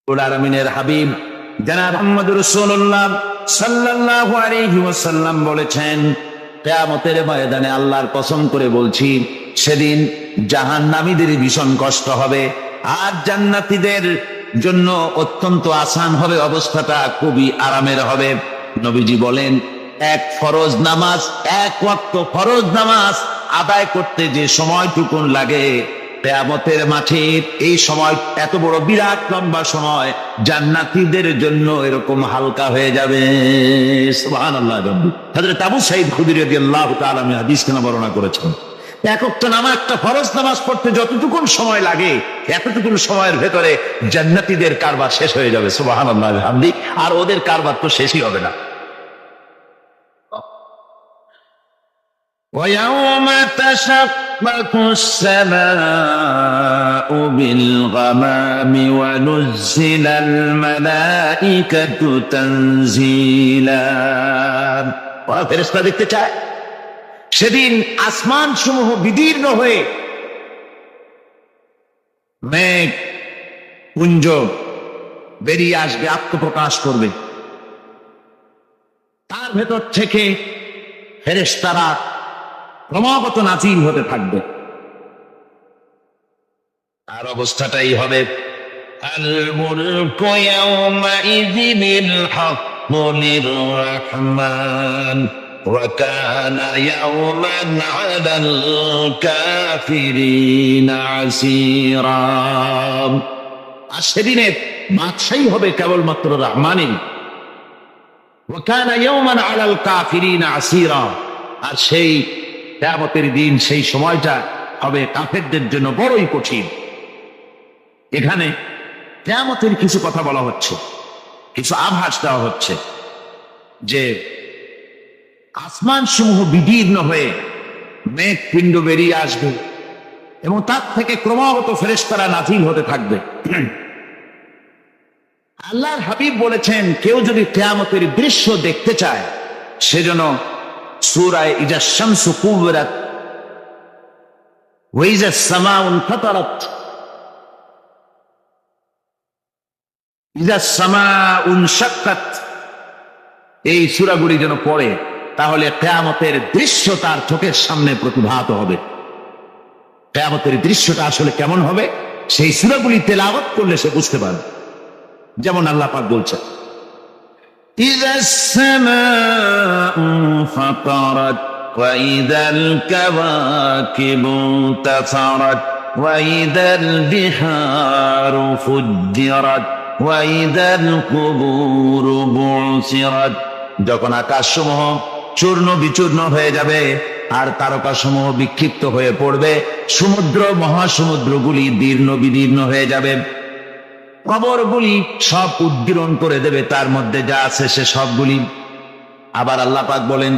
আলামিনের হাবিব জনাব মুহাম্মদুর রাসূলুল্লাহ সাল্লাল্লাহু আলাইহি ওয়াসাল্লাম বলেছেন, কিয়ামতের ময়দানে আল্লাহর কসম করে বলছি, সেদিন জাহান্নামীদের ভীষণ কষ্ট হবে আর জান্নাতীদের জন্য অত্যন্ত আসান হবে, অবস্থাটা খুবই আরামের হবে। নবীজি বলেন, এক ওয়াক্ত ফরজ নামাজ আদায় করতে যে সময়টুকুন লাগে, কিয়ামতের মাঠে এই সময় এত বড় বিরাট লম্বা সময় জান্নাতীদের জন্য এরকম হালকা হয়ে যাবে। সুবহানাল্লাহ। হযরত আবু সাঈদ খুদরী রাদিয়াল্লাহু তাআলা হাদিস কেন বর্ণনা করেছেন, এক ওয়াক্ত নামাজ, একটা ফরজ নামাজ পড়তে যতটুকুন সময় লাগে এতটুকুন সময়ের ভেতরে জান্নাতীদের কারবার শেষ হয়ে যাবে। সুবহানাল্লাহ হামদি। আর ওদের কারবার তো শেষই হবে না। وَيَوْمَ تَشَقَّقُ السَّمَاءُ بِالْغَمَامِ وَنُزِّلَ الْمَلَائِكَةُ تَنزِيلًا। ওরা ফেরেশতা দেখতে চায়, সেদিন আসমান সমূহ বিদীর্ণ হয়ে মেঘ পুঞ্জ বেরিয়ে আসবে, আত্মপ্রকাশ করবে, তার ভেতর থেকে ফেরেশতারা ক্রমাগত নাজিল হতে থাকবে। আর অবস্থাটাই হবে, আল মুলকু ইয়াওমাইযিনিল হাক্কু লির-রাহমান ওয়া কানা ইয়াওমান আলাল কাফিরিনা আসীরা। আর সেদিনে বাদশাহী হবে কেবলমাত্র রহমানের। ওয়া কানা ইয়াওমান আলাল কাফিরিনা আসীরা। আর সেই কিয়ামতের দিন, সেই সময়টা হবে কাফেরদের জন্য বড়ই কঠিন। এখানে কিয়ামতের কিছু কথা বলা হচ্ছে, কিছু আভাস দেওয়া হচ্ছে যে আসমান সমূহ বিদীর্ণ হয়ে মেঘ পিণ্ড বেরিয়ে আসবে এবং তার থেকে ক্রমাগত ফেরেশতারা নাজিল হতে থাকবে। আল্লাহর হাবিব বলেছেন, কেউ যদি কিয়ামতের দৃশ্য দেখতে চায় সেজন্য সূরা ইযা শামসু কুবিরাত ওয়া ইযা সামাউ ইনফাতারাত, ইযা সামাউ ইনশাক্কাত, এই সূরাগুলি যেন পড়ে, তাহলে কিয়ামতের দৃশ্য তার চোখের সামনে প্রতিভাত হবে। কিয়ামতের দৃশ্যটা আসলে কেমন হবে সেই সূরাগুলি তেলাওয়াত করলে সে বুঝতে পারবে। যেমন আল্লাহ পাক বলছেন, إذا السماء انفطرت وإذا الكواكب انتثرت وإذا البحار فجرت وإذا القبور بعثرت। যখন আকাশসমূহ চূর্ণ বিচূর্ণ হয়ে যাবে আর তারকাসমূহ বিক্ষিপ্ত হয়ে পড়বে, সমুদ্র মহাসমুদ্রগুলি দীর্ণ বিদীর্ণ হয়ে যাবে, কবরগুলি সব উদ্গীরণ করে দেবে, তার মধ্যে যা আছে সে সবগুলি। আবার আল্লাহ পাক বলেন,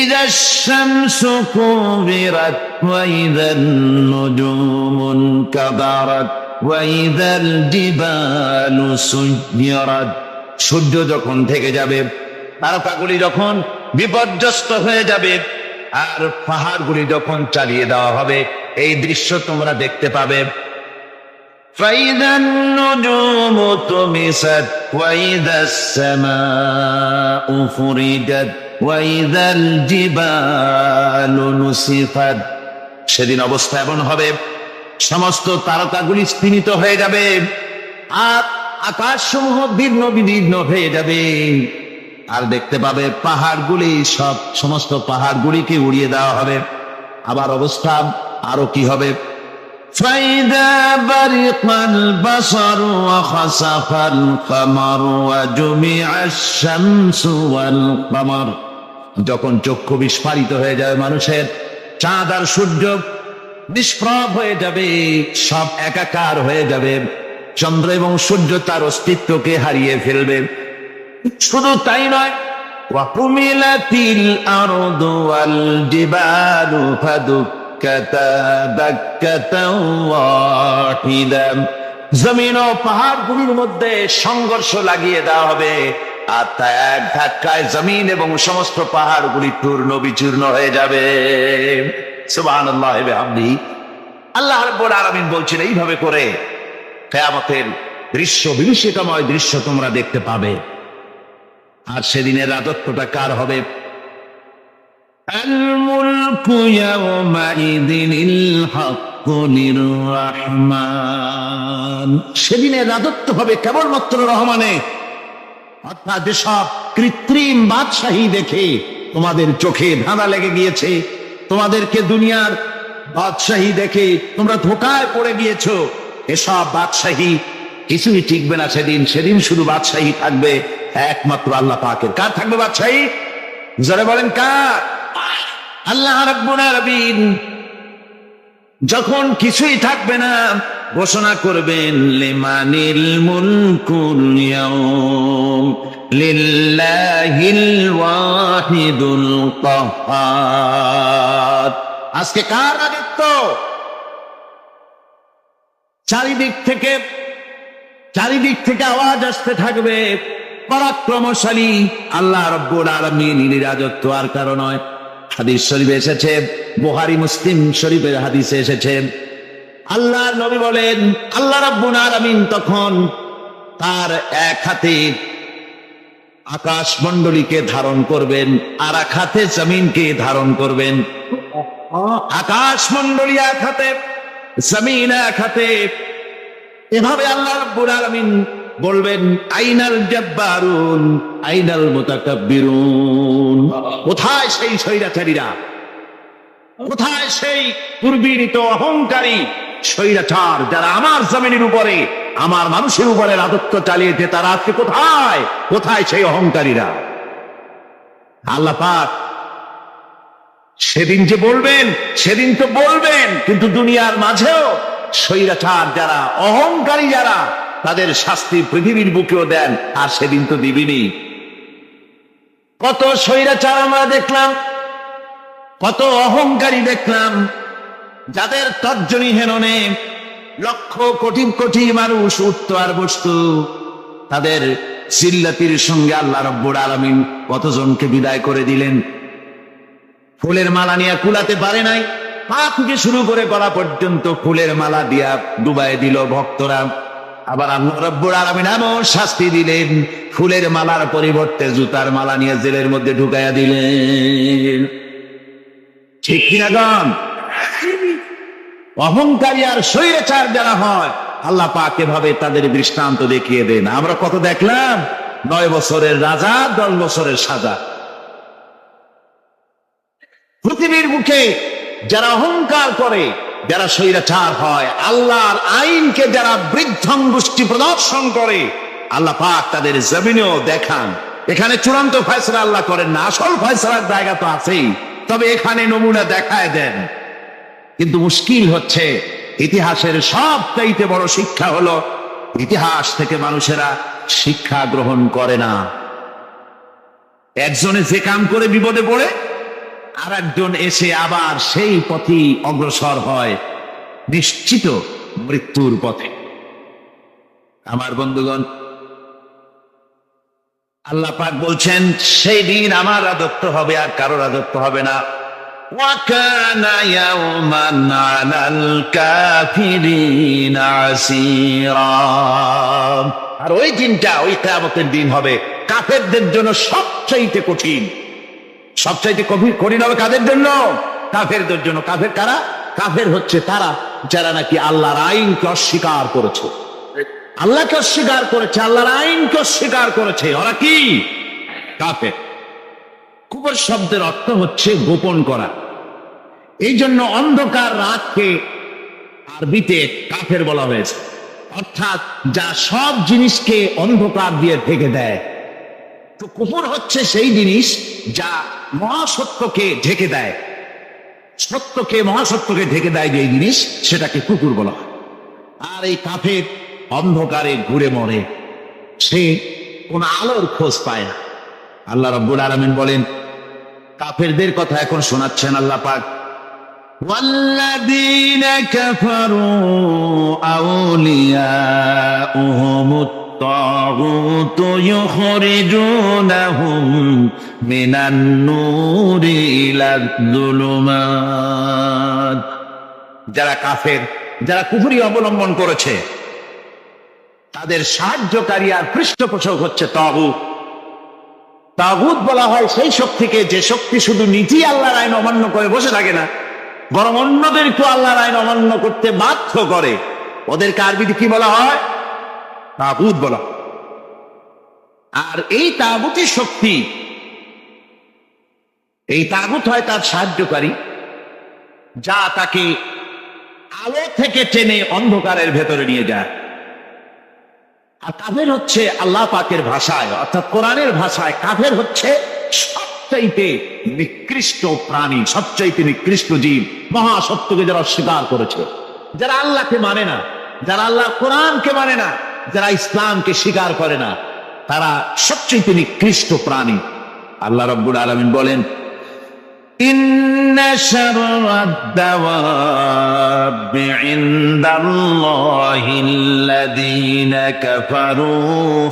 ইযাশ শামসু কুবিরাত ওয়া ইযান নুজুমু ইনকাদারাত ওয়া ইযাল জিবালু সুয়্যিরাত। সূর্য যখন থেকে যাবে, তারকাগুলি যখন বিপর্যস্ত হয়ে যাবে আর পাহাড়গুলি যখন চালিয়ে দেওয়া হবে, এই দৃশ্য তোমরা দেখতে পাবে। فإذا النجوم طمست وإذا السماء فرجت وإذا الجبال نسفت। সেদিন অবস্থা এমন হবে, সমস্ত তারকাগুলি স্তিমিত হয়ে যাবে আর আকাশসমূহ দীর্ণ বিদীর্ণ হয়ে যাবে। আর দেখতে পাবে পাহাড়গুলি, সমস্ত পাহাড়গুলিকে উড়িয়ে দেওয়া হবে। আবার অবস্থা আরো কি হবে, فإذا برق البصر وخسف القمر وجمع الشمس والقمر। যখন চক্ষু বিস্ফারিত হয়ে যাবে মানুষের, চাঁদ আর সূর্য নিষ্প্রভ হয়ে যাবে, সব একাকার হয়ে যাবে, চন্দ্র এবং সূর্য তার অস্তিত্বকে হারিয়ে ফেলবে। শুধু তাই নয়, ওয়াকুমিলাতিল আরদু ওয়াল জিবালু জমিন ও পাহাড়গুলির মধ্যে সংঘর্ষ লাগিয়ে দেওয়া হবে, আর তা এক ধাক্কায় জমিন এবং সমস্ত পাহাড়গুলি চূর্ণ বিচূর্ণ হয়ে যাবে। সুবহানাল্লাহি ওয়া বিহামদিহি। আল্লাহ রাব্বুল আলামিন বলছেন, এইভাবে করে কিয়ামতের দৃশ্য, বিভীষিকাময় দৃশ্য তোমরা দেখতে পাবে। আর সেদিনের রাজত্বটা কার হবে? আল মুলকু ইয়াওমাইযিনিল হাক্কু লির-রাহমান। সেদিনের রাজত্ব হবে কেবলমাত্র রহমানের। অর্থাৎ যেসব কৃত্রিম বাদশাহী দেখে তোমাদের চোখে ধাঁধা লেগে গিয়েছে, তোমাদেরকে দুনিয়ার বাদশাহী দেখে তোমরা ধোঁকায় পড়ে গিয়েছো, এসব বাদশাহী কিছুই টিকবে না সেদিন। সেদিন শুধু বাদশাহী থাকবে একমাত্র আল্লাহ পাকের। কার থাকবে বাদশাহী? যারা বলেন কার? আল্লাহ রাব্বুল আলামিন যখন কিছুই থাকবে না ঘোষণা করবেন লিমানিল মুলকুল ইয়াউম লিল্লাহিল ওয়াহিদুল কাহ্হার। আজকে কার রাজত্ব? চারিদিক থেকে আওয়াজ আসতে থাকবে পরাক্রমশালী আল্লাহ রাব্বুল আলামিনের রাজত্ব আর কারো নয়। হাদিস শরীফে এসেছে, বুখারী মুসলিম শরীফের হাদিসে এসেছে, আল্লাহর নবী বলেন আল্লাহ রাব্বুল আলামিন তখন তার এক হাতে আকাশমণ্ডলীকে ধারণ করবেন আর এক হাতে জমিনকে ধারণ করবেন। আকাশমণ্ডলী এক হাতে, জমিন এক হাতে। এভাবে আল্লাহ রাব্বুল আলামিন বলবেন আইনাল জাব্বারুন আইনাল মুতাকাব্বিরুন। কোথায় সেই স্বৈরাচারীরা? কোথায় সেই দুর্বিনীত অহংকারী স্বৈরাচার যারা আমার জমিনের উপরে, আমার মানুষের উপরে রাজত্ব চালিয়েছে? তারা আজকে কোথায়? কোথায় সেই অহংকারীরা? আল্লাহ পাক সেদিন যে বলবেন, সেদিন তো বলবেন, কিন্তু দুনিয়ার মাঝেও স্বৈরাচার যারা, অহংকারী যারা, তাদের শাস্তি পৃথিবীর বুকেও দেন। আর সেদিন তো দিবিনি। কত স্বৈরাচার আমরা দেখলাম, কত অহংকারী দেখলাম, যাদের তর্জনী হেননে লক্ষ কোটি কোটি মানুষ উঠত আর বসত। তাদের জিল্লাতির সঙ্গে আল্লাহ রাব্বুল আলামিন কতজনকে বিদায় করে দিলেন। ফুলের মালা নিয়ে কুলাতে পারে নাই, পা থেকে শুরু করে গলা পর্যন্ত ফুলের মালা দিয়া ডুবাই দিল ভক্তরা। আবার আল্লাহ রাব্বুল আলামিন এমন শাস্তি দিলেন, ফুলের মালার পরিবর্তে জুতার মালা নিয়ে জেলের মধ্যে ঢুকাইয়া দিলেন। ঠিক কিনা গান? অহংকারী আর স্বৈরাচার যারা হয়, আল্লাহ পাক এভাবে তাদের দৃষ্টান্ত দেখিয়ে দেন। আমরা কত দেখলাম, 9 বছরের রাজা 10 বছরের সাজা। পৃথিবীর মুখে যারা অহংকার করে, যারা স্বৈরাচার হয়, আল্লাহর আইনকে যারা বৃদ্ধঙ্গুষ্টি প্রদর্শন করে, আল্লাহ পাক তাদের জমিনেও দেখান। এখানে চূড়ান্ত ফয়সালা আল্লাহ করেন না, আসল ফয়সালার জায়গা তো আছেই, তবে এখানে নমুনা দেখায় দেন। কিন্তু মুশকিল হচ্ছে, ইতিহাসের সবচাইতে বড় শিক্ষা হলো ইতিহাস থেকে মানুষেরা শিক্ষা গ্রহণ করে না। একজনে যে কাম করে বিপদে পড়ে, আর একজন এসে আবার সেই পথে অগ্রসর হয় নিশ্চিত মৃত্যুর পথে। আমার বন্ধুগণ, আল্লাহ পাক বলছেন সেই দিন আমার রাজত্ব হবে আর কারো রাজত্ব হবে না। ওয়াকানা ইয়াওমান আলাল কাফিরিনা আসীরা। আর ওই দিনটা, ওই কিয়ামতের দিন হবে কাফেরদের জন্য সবচাইতে কঠিন। সবচাইতে কঠিন হবে কাদের জন্য? কাফেরদের জন্য। কাফের কারা? কাফের হচ্ছে তারা যারা নাকি আল্লাহর আইনকে অস্বীকার করেছে, আল্লাহকে অস্বীকার করেছে, আল্লাহর আইনকে অস্বীকার করেছে। ওরা কি? কাফের। কুফর শব্দের অর্থ হচ্ছে গোপন করা। এই জন্য অন্ধকার রাতকে আরবিতে কাফের বলা হয়েছে, অর্থাৎ যা সব জিনিসকে অন্ধকার দিয়ে ঢেকে দেয়। তো কুফর হচ্ছে সেই জিনিস যা মহাসত্যকে ঢেকে দেয়, সত্যকে, মহাসত্যকে ঢেকে দেয় যে জিনিস, সেটাকে কুফর বলা হয়। আর এই কাফের অন্ধকারে ঘুরে মরে, সে কোন আলোর খোঁজ পায় না। আল্লাহ রাব্বুল আলামিন বলেন, কাফেরদের কথা এখন শোনাচ্ছেন আল্লাহ পাক, ওয়াল্লাযীনা কাফারু আউলিয়াউহুমুত তাগুতু ইউখরিজুনাহুম মিনান নূরি ইলাজ যুলুমাত। যারা কাফের, যারা কুফরি অবলম্বন করেছে, তাদের সাহায্যকারী আর পৃষ্ঠপোষক হচ্ছে তাগুত। তাগুত বলা হয় সেই শক্তিকে যে শক্তি শুধু নিজেই আল্লাহর আইন অমান্য করে বসে থাকে না, বরং অন্যদেরকেও আল্লাহর আইন অমান্য করতে বাধ্য করে। ওদেরকে আরবিতে কি বলা হয়? তাগুত বলা। আর এই তাগুতি শক্তি, এই তাগুত হয় তার সাহায্যকারী, যা তাকে আলো থেকে টেনে অন্ধকারের ভেতরে নিয়ে যায়। আর কাফের হচ্ছে আল্লাহ পাকের ভাষায় অর্থাৎ কোরআনের ভাষায় কাফের হচ্ছে সবচাইতে নিকৃষ্ট প্রাণী, সবচাইতে নিকৃষ্ট জীব, মহাসত্যকে যারা অস্বীকার করেছে, যারা আল্লাহকে মানে না, যারা আল্লাহর কোরআনকে মানে না, যারা ইসলামকে স্বীকার করে না, তারা সবচাইতে নিকৃষ্ট প্রাণী। আল্লাহ রাব্বুল আলামিন বলেন, ইন্না শাররাদ দাওয়াবি ইনদাল্লাহিল্লাযীনা কাফারু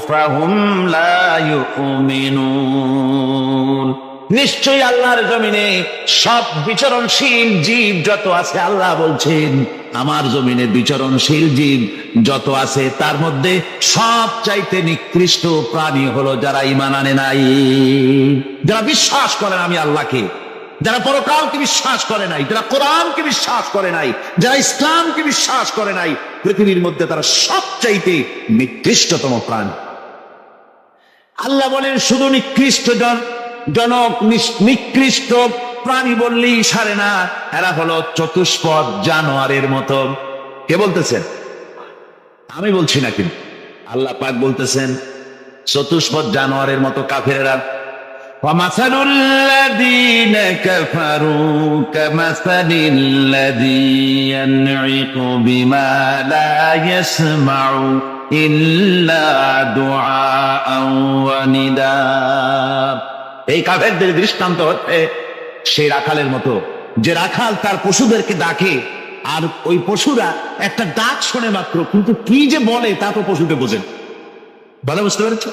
ফাহুম লা ইউমিনুন। নিশ্চয়ই আল্লাহর জমিনে সব বিচরণশীল জীব যত আছে, আল্লাহ বলছেন আমার জমিনে বিচরণশীল জীব যত আছে তার মধ্যে সব চাইতে নিকৃষ্ট প্রাণী হলো যারা ঈমান আনে নাই, যারা বিশ্বাস করে না আমি আল্লাহকে, যারা পরকালকে বিশ্বাস করে নাই, যারা কোরআনকে বিশ্বাস করে নাই, যারা ইসলামকে বিশ্বাস করে নাই, পৃথিবীর মধ্যে তারা সবচাইতে নিকৃষ্টতম প্রাণী। আল্লাহ বলেন শুধু জনক নিকৃষ্ট প্রাণী বললেই সারে না, এরা হলো চতুষ্পদ জানোয়ারের মতো। কে বলতেছেন? আমি বলছি না, কিন্তু আল্লাহ পাক বলতেছেন চতুষ্পদ জানোয়ারের মতো কাফেরেরা। وَمَثَلُ الَّذِينَ كَفَرُوا كَمَثَلِ الَّذِي يَنْعِقُ بِمَا لَا يَسْمَعُ إِلَّا دُعَاءً وَنِدَاءً। এই কাফেরদের দৃষ্টান্ত হচ্ছে সেই রাখালের মতো, যে রাখাল তার পশুদেরকে ডাকে, আর ওই পশুরা একটা ডাক শোনে মাত্র, কিন্তু কি যে বলে তা তো পশুকে বোঝেন। ভালো বুঝতে পেরেছ?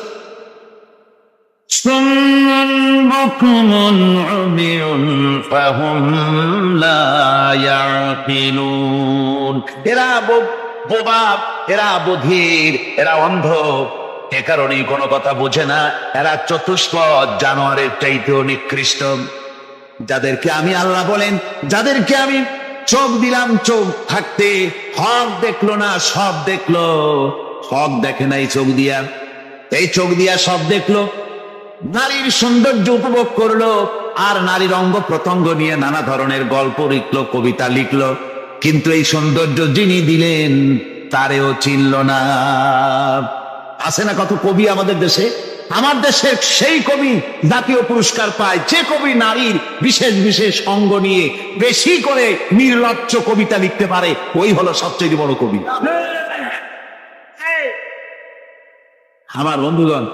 এরা বোবা, এরা বধির, এরা অন্ধ, এ কারণেই কোনো কথা বোঝে না। এরা চতুষ্পদ জানোয়ারের চাইতেও নিকৃষ্ট। যাদেরকে আমি আল্লাহ বলেন, যাদেরকে আমি চোখ দিলাম, চোখ থাকতে হক দেখলো না, সব দেখলো। হক দেখে নাই চোখ দিয়া, এই চোখ দিয়া সব দেখলো। নারীর সৌন্দর্য উপভোগ করলো, আর নারীর অঙ্গ প্রত্যঙ্গ নিয়ে নানা ধরনের গল্প লিখলো, কবিতা লিখলো, কিন্তু এই সৌন্দর্য যিনি দিলেন তারেও চিনল না। আছে না কত কবি আমাদের দেশে? আমার দেশের সেই কবি জাতীয় পুরস্কার পায় যে কবি নারীর বিশেষ বিশেষ অঙ্গ নিয়ে বেশি করে নির্লজ্জ কবিতা লিখতে পারে, ওই হলো সবচেয়ে বড় কবি। আমার বন্ধুগণ,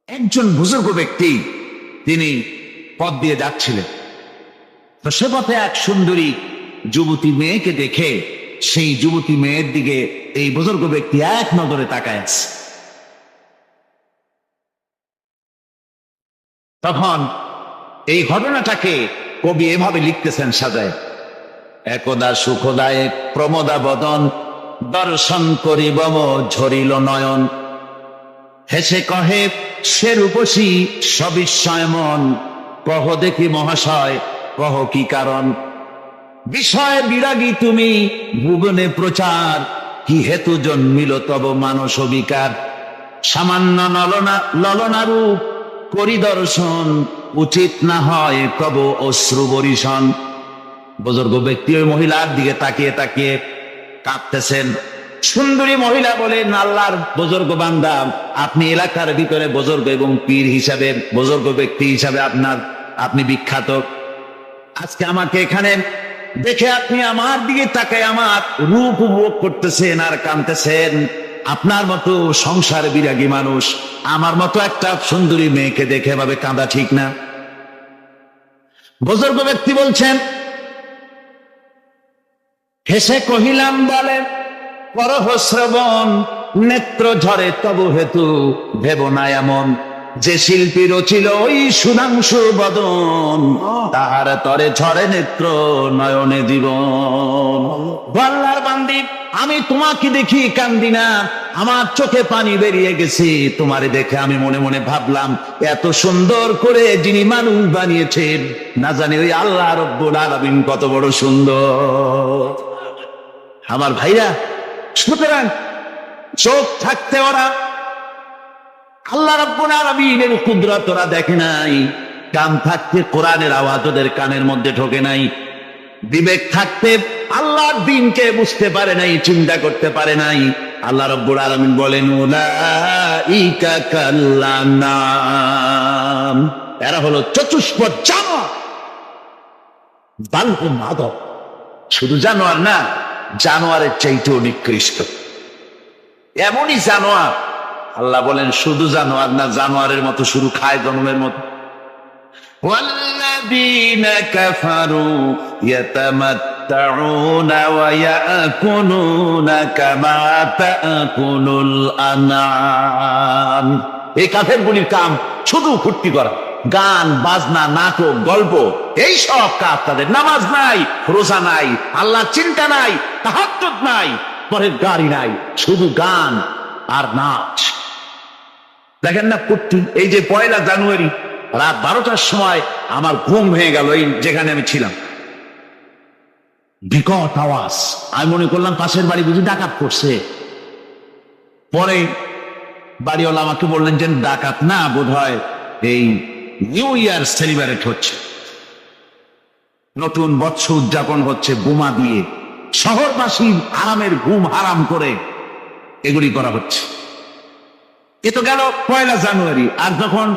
একজন বুজুর্গ ব্যক্তি তিনি পথ দিয়ে যাচ্ছিলেন, তো সে পথে এক সুন্দরী যুবতী মেয়েকে দেখে সেই যুবতী মেয়ের দিকে এই বুজুর্গ ব্যক্তি এক নজরে তাকায় আছে। তখন এই ঘটনাটাকে কবি এভাবে লিখতেছেন সাজায়, একদা সুখদায়ক প্রমোদা বদন দর্শন করিব ঝরিল নয়ন, হেসে কহে সে রূপসী সবিস্ময় মন, কহ দেখি মহাশয় কহ কি কারণ, বিষয় বিরাগী তুমি ভুবনে প্রচার, কি হেতু জন্মিল তব মানস বিকার, সামান্য ললনা রূপ করি দর্শন, উচিত না হয় কব অশ্রু বরিশন। বুজুর্গ ব্যক্তি ওই মহিলার দিকে তাকিয়ে তাকিয়ে কাঁদতেছেন। সুন্দরী মহিলা বলেন, আল্লাহর বুজুর্গ বান্দা, আপনি এলাকার ভিতরে বুজুর্গ এবং পীর হিসাবে, বুজুর্গ ব্যক্তি হিসাবে আপনি বিখ্যাত। আজকে আমাকে এখানে দেখে আপনি আমার দিকে তাকায় আমার রূপ উপভোগ করতেছেন আর কাঁদতেছেন। আপনার মতো সংসার বিরাগী মানুষ আমার মতো একটা সুন্দরী মেয়েকে দেখে ভাবে কাঁদা ঠিক না। বুজুর্গ ব্যক্তি বলছেন, হেসে কহিলাম বলে করহ শ্রবণ, নেত্র ঝরে তবু হেতু ভেব না এমন, যে শিল্পী রচিল ওই সুধাংশু বদন, তাহার তরে ঝরে নেত্র নয়নে জীবন। আল্লাহর বান্দি আমি তোমাকে দেখি কান্দি না, আমার চোখে পানি বেরিয়ে গেছে। তোমারে দেখে আমি মনে মনে ভাবলাম, এত সুন্দর করে যিনি মানুষ বানিয়েছেন, না জানি ওই আল্লাহ রব্বুল আলামিন কত বড় সুন্দর। আমার ভাইরা, সুতরাং চোখ থাকতে ওরা আল্লাহ রাব্বুল আলামিনের কুদরত ওরা দেখে নাই, কান থাকতে কোরআনের আওয়াজ ওদের কানের মধ্যে ঢোকে নাই, বিবেক থাকতে আল্লাহর দ্বীনকে বুঝতে পারে নাই, চিন্তা করতে পারে নাই। আল্লাহ রাব্বুল আলামিন বলেন, উলাইকা কাল্লানাম, এরা হলো চতুষ্পদ জানোয়ার, বাল হুম আদম, শুধু জানোয়ার না, জানোয়ারের চাইতেও নিকৃষ্ট। এমনই জানোয়ার, আল্লাহ বলেন শুধু জানোয়ার না, জানোয়ারের মতো শুরু খায় জন্মের মতো। والذين كفروا يتمتعون ويأكلون كما تأكل الأنعام। এই কাফেরগুলির কাম শুধু ফুর্তি করা, গান বাজনা, নাটক, গল্প, এই সব কাজ তাদের। নামাজ নাই, রোজা নাই, আল্লাহ চিন্তা নাই, তাহাজ্জুদ নাই, পরের গাড়ি নাই, শুধু গান আর নাচ। দেখেন না ফুর্তি। এই যে 1 জানুয়ারি রাত 12টার সময় আমার ঘুম ভেঙে গেল, এই যেখানে আমি ছিলাম, বিকট আওয়াজ। আমি মনে করলাম পাশের বাড়ি বুঝি ডাকাত করছে। পরে বাড়িওয়ালা আমাকে বললেন যে ডাকাত না, বোধ হয় এই নিউ ইয়ার সেলিব্রেট হচ্ছে, নতুন বৎসর উদযাপন হচ্ছে, বোমা দিয়ে শহরবাসী আরামের ঘুম হারাম করে এগুলি করা হচ্ছে। এ তো গেল 1 জানুয়ারি। আর যখন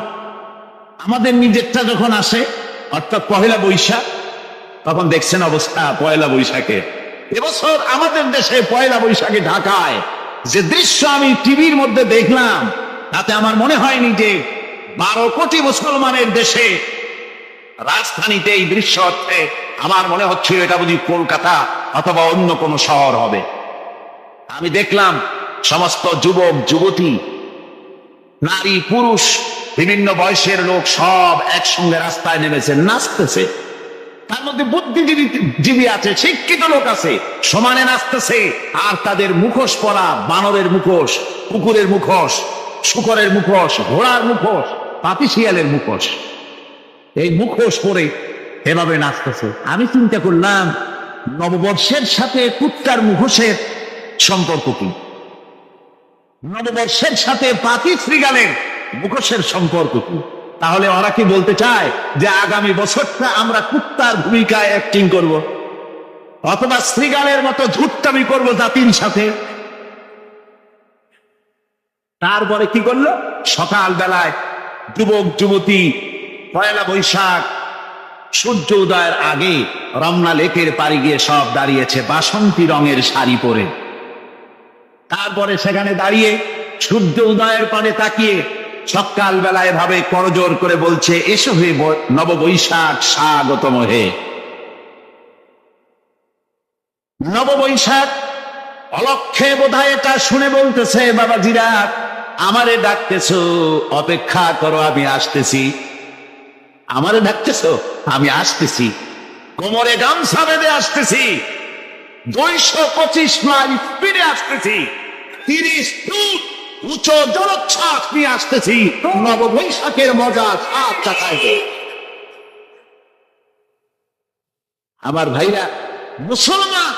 আমাদের নিজেরটা যখন আসে, অর্থাৎ 1 বৈশাখ, তখন দেখছেন অবস্থা 1 বৈশাখে। এবছর আমাদের দেশে 1 বৈশাখে ঢাকায় যে দৃশ্য আমি টিভির মধ্যে দেখলাম, তাতে আমার মনে হয়নি যে 12 কোটি মুসলমানের দেশে রাজধানীতে এই দৃশ্য হচ্ছে। আমার মনে হচ্ছিল এটা বুঝি কলকাতা অথবা অন্য কোন শহর হবে। আমি দেখলাম সমস্ত যুবক যুবতী, নারী পুরুষ, বিভিন্ন বয়সের লোক সব একসঙ্গে রাস্তায় নেমেছে, নাচতেছে। তার মধ্যে বুদ্ধিজীবী আছে, শিক্ষিত লোক আছে, সমানে নাচতেছে। আর তাদের মুখোশ পরা, বানরের মুখোশ, কুকুরের মুখোশ, শূকরের মুখোশ, ঘোড়ার মুখোশ, পাপী শিয়ালের মুখোশ, এই মুখোশ পরে এভাবে নাচতেছে। আমি চিন্তা করলাম, নববর্ষের সাথে কুত্তার মুখোশের সম্পর্ক কি? নববর্ষের সাথে পাপী শৃগালের মুখোশের সম্পর্ক কি? তাহলে ওরা কি বলতে চায় যে আগামী বছরটা আমরা কুত্তার ভূমিকায় অ্যাক্টিং করব, অথবা শৃগালের মতো ঝুট্টামি করব জাতির সাথে? তারপরে কি করলো? সকাল বেলায় যুবক যুবতী 1 বৈশাখ সূর্য উদয়ের আগে রমনা লেকের পাড়ে গিয়ে সব দাঁড়িয়েছে বাসন্তী রঙের শাড়ি পরে। তারপরে সেখানে দাঁড়িয়ে সূর্য উদয়ের পানে তাকিয়ে সকাল বেলায় ভাবে করজোর করে বলছে, এসো হে নববৈশাখ স্বাগতম হে। নববৈশাখ অলক্ষে বোধহয় এটা শুনে বলতেছে, বাবাজিরা আমারে ডাকতেছো, অপেক্ষা করো, আমি আসতেছি। আমারে ডাকতেছো, আমি আসতেছি, কোমরে গামছা বেঁধে আসতেছি, 225 মাইল স্পিডে আসতেছি, 30 ফুট উঁচু জলোচ্ছ্বাস নিয়ে আসতেছি, নববৈশাখের মজা সাত চাকায়। আমার ভাইরা, মুসলমান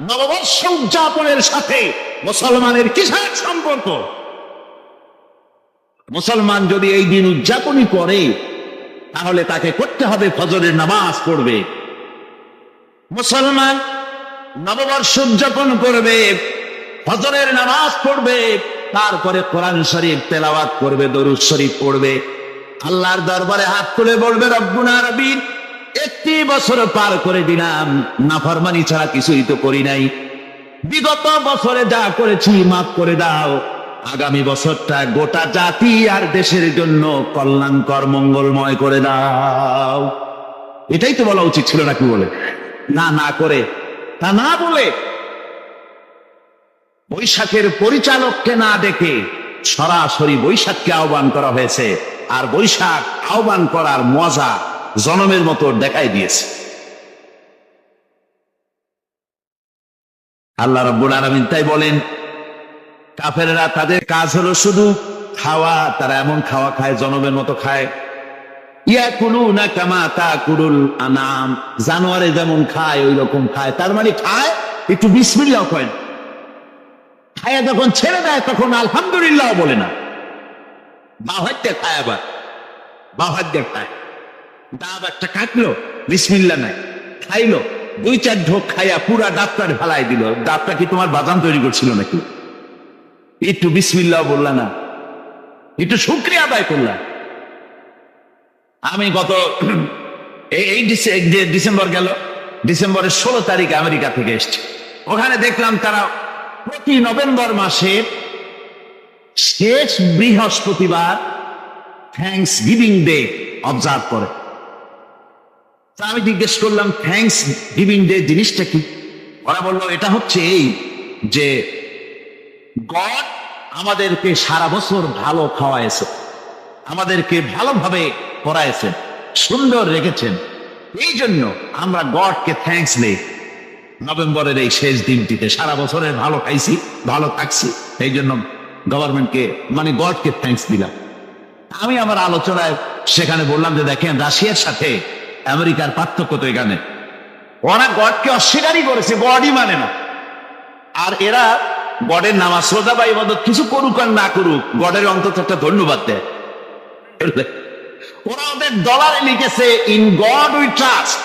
নববর্ষ উদযাপনের সাথে মুসলমানের কিসের সম্পর্ক? মুসলমান যদি এই দিন উদযাপনই করে, তাহলে তাকে করতে হবে ফজরের নামাজ পড়বে। মুসলমান নববর্ষ উদযাপন করবে, ফজরের নামাজ পড়বে, তারপরে কোরআন শরীফ তেলাওয়াত করবে, দরুদ শরীফ পড়বে, আল্লাহর দরবারে হাত তুলে বলবে, রব্বুনা রব্বিন, 1 বছর পার করে দিলাম, নাফরমানি ছাড়া কিছুই তো করি নাই, বিগত বছরে যা করেছি মাফ করে দাও, আগামী বছরটা গোটা জাতি আর দেশের জন্য কল্যাণকর মঙ্গলময় করে দাও। এটাই তো বলা উচিত ছিল নাকি? বলে না, না করে, তা না বলে বৈশাখের পরিচালককে না ডেকে সরাসরি বৈশাখকে আহ্বান করা হয়েছে। আর বৈশাখ আহ্বান করার মজা জনমের মতো দেখাই দিয়েছে। আল্লাহ রাব্বুল আলামিন তাই বলেন, কাফেররা তাদের কাজ হলো শুধু খাওয়া, তারা এমন খাওয়া খায় জনমের মতো খায়। ইয়াকুলুনা কামা তাকুলুল আনাম, জানোয়ারে যেমন খায় ওই রকম খায়। তার মানে খায়, একটু বিসমিল্লাহ কয় না। খায়া যখন ছেড়ে দেয় তখন আলহামদুলিল্লাহ বলে না। বাহাত দিয়ে খায়, আবার বাহাত দিয়ে খায়। ডাব একটা কাটলো, বিসমিল্লাহ নাই, খাইলো, 2-4 ঢোক খাইয়া পুরা ডাবটা ঢালাই দিল। ডাবটা কি তোমার বাদাম তৈরি করছিল নাকি? একটু বিসমিল্লাহ বললা না, একটু শুকরিয়া আদায় করলা। আমি গত ডিসেম্বর গেল, ডিসেম্বরের 16 তারিখে আমেরিকা থেকে এসছি। ওখানে দেখলাম তারা প্রতি নভেম্বর মাসের শেষ বৃহস্পতিবার থ্যাঙ্কস গিভিং ডে অবজার্ভ করে। তা আমি জিজ্ঞেস করলাম, থ্যাঙ্কস গিভিং ডে জিনিসটা কি? ওরা বললো, এটা হচ্ছে এই যে গড আমাদেরকে সারা বছর ভালো খাওয়াইছে, আমাদেরকে ভালোভাবে পড়াইছেন, সুন্দর রেখেছেন, এই জন্য আমরা গডকে থ্যাঙ্কস দেই নভেম্বরের এই শেষ দিনটিতে। সারা বছরের ভালো খাইছি, ভালো থাকছি, এই জন্য গভর্নমেন্টকে মানে গডকে থ্যাঙ্কস দিলাম। আমি আমার আলোচনায় সেখানে বললাম যে দেখেন, রাশিয়ার সাথে আমেরিকার পার্থক্য তো এখানে। ওরা গডকে অস্বীকারই করেছে, গডই মানে না। আর এরা গডের নামাজ শ্রদ্ধা বা ইবাদত কিছু করুক আর না করুক, গডের অন্তত একটা ধন্যবাদ দেয়। ওরা ওদের ডলারে লিখেছে, ইন গড উই ট্রাস্ট।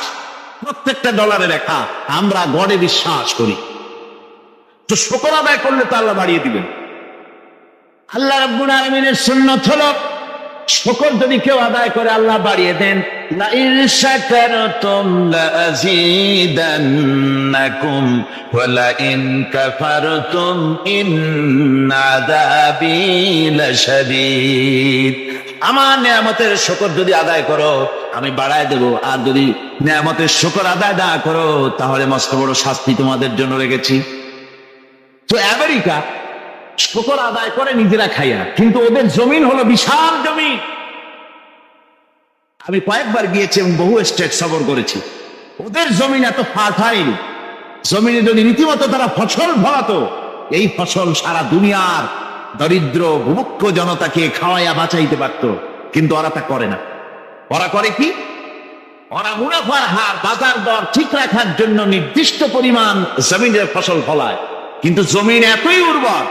প্রত্যেকটা ডলারে লেখা, আমরা গডে বিশ্বাস করি। তো শুকর আদায় করলে তো আল্লাহ বাড়িয়ে দিবেন। আল্লাহ রাব্বুল আলামিনের সুন্নাত হলো, শুকর যদি কেউ আদায় করে আল্লাহ বাড়িয়ে দেন। লা ইন শাকারতুম লাযীদান্নাকুম ওয়া লা ইন কাফারতুম ইন্না আযাবী লাশাদীদ। আমার নিয়ামতের শুকর যদি আদায় করো আমি বাড়ায় দেব, আর যদি নিয়ামতের শুকর আদায় না করো তাহলে মস্ত বড় শাস্তি তোমাদের জন্য রেখেছি। তো আমেরিকা শুকর আদায় করে নিজেরা খাইয়া, কিন্তু ওদের জমিন হলো বিশাল জমিন। আমি কয়েকবার গিয়েছি এবং বহু স্টেট সফর করেছি। ওদের জমিন এত ফার্টাইল, জমিনে যদি রীতিমতো তারা ফসল ফলাতো, এই ফসল সারা দুনিয়ার দরিদ্র ভূমুক্ষ জনতাকে খাওয়াইয়া বাঁচাইতে পারত। কিন্তু ওরা তা করে না। ওরা করে কি? ওরা মুনাফার হার, বাজার দর ঠিক রাখার জন্য নির্দিষ্ট পরিমাণ জমিনের ফসল ফলায়, কিন্তু জমিন এতই উর্বর,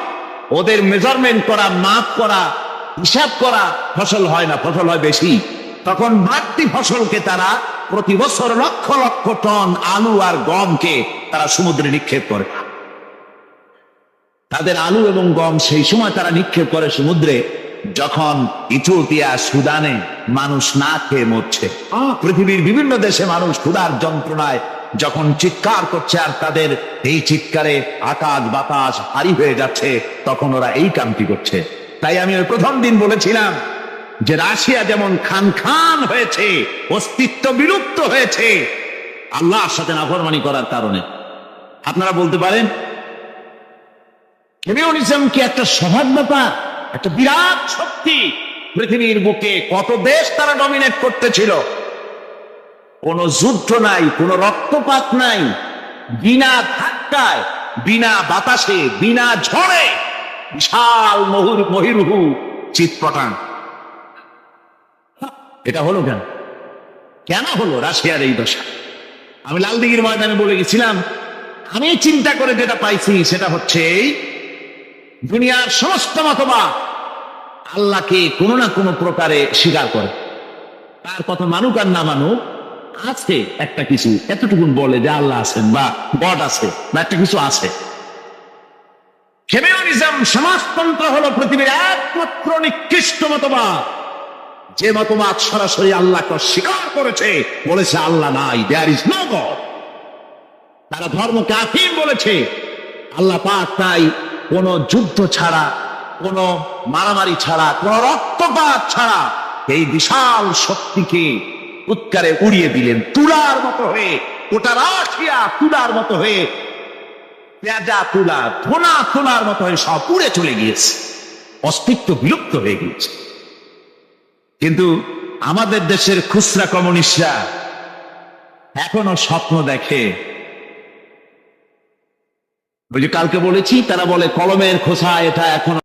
ওদের মেজারমেন্ট করা, মাপ করা, হিসাব করা ফসল হয় না, ফসল হয় বেশি। তখন বাড়তি ফসলকে তারা প্রতি বছর লক্ষ লক্ষ টন আলু আর গমকে তারা সমুদ্রে নিক্ষেপ করে। তাদের আলু এবং গম সেই সময় তারা নিক্ষেপ করে সমুদ্রে, যখন ইথিওপিয়া, সুদানে মানুষ না খেয়ে মরছে। পৃথিবীর বিভিন্ন দেশে মানুষ ক্ষুধার যন্ত্রণায় যখন চিৎকার করছে, আর তাদের এই চিৎকারে আকাশ বাতাস ভারী হয়ে যাচ্ছে, তখন ওরা এই কামটি করছে। তাই আমি ওই প্রথম দিন বলেছিলাম যে রাশিয়া যেমন খান খান হয়েছে, অস্তিত্ব বিলুপ্ত হয়েছে আল্লাহর সাথে নাফরমানি করার কারণে। আপনারা বলতে পারেন কমিউনিজম কি একটা সহজ ব্যাপার? একটা বিরাট শক্তি পৃথিবীর বুকে, কত দেশ তারা ডমিনেট করতেছিল। কোন যুদ্ধ নাই, কোন রক্তপাত নাই, বিনা ধাক্কায়, বিনা বাতাসে, বিনা ঝড়ে বিশাল মহিরুহু চিৎপটাং। এটা হলো কেন? কেন হলো রাশিয়ার এই দশা? আমি লালদিঘির ময়দানে বলে গেছিলাম, আমি চিন্তা করে যেটা পাইছি সেটা হচ্ছে দুনিয়ার সমস্ত মতবাদ আল্লাহকে কোনো না কোনো প্রকারে স্বীকার করে। তার কথা মানুক আর না মানুক, আছে একটা কিছু এতটুকুন বলে যে আল্লাহ আছেন বা গড আছে বা একটা কিছু আছে। কমিউনিজম, সমাজতন্ত্র হলো পৃথিবীর একমাত্র নিকৃষ্ট মতবাদ, যে মতবাদ সরাসরি আল্লাহকে স্বীকার করেছে, বলেছে আল্লাহ নাই, দেয়ার ইজ নো গড। তারা ধর্মকে আফিম বলেছে। আল্লাহ পাক তাই কোন যুদ্ধ ছাড়া, কোন মারামারি ছাড়া, কোন রক্তপাত ছাড়া এই বিশাল শক্তিকে উৎকারে উড়িয়ে দিলেন। তুলার মতো হয়ে, গোটা রাশিয়া তুলার মতো হয়ে, পেঁজা তুলা, ধোনা তুলার মতো হয়ে সব উড়ে চলে গিয়েছে, অস্তিত্ব বিলুপ্ত হয়ে গিয়েছে। কিন্তু আমাদের দেশের খুচরা কমিউনিস্টরা এখনো স্বপ্ন দেখে ওই যে কালকে বলেছি, তারা বলে কলমের খোসা, এটা এখন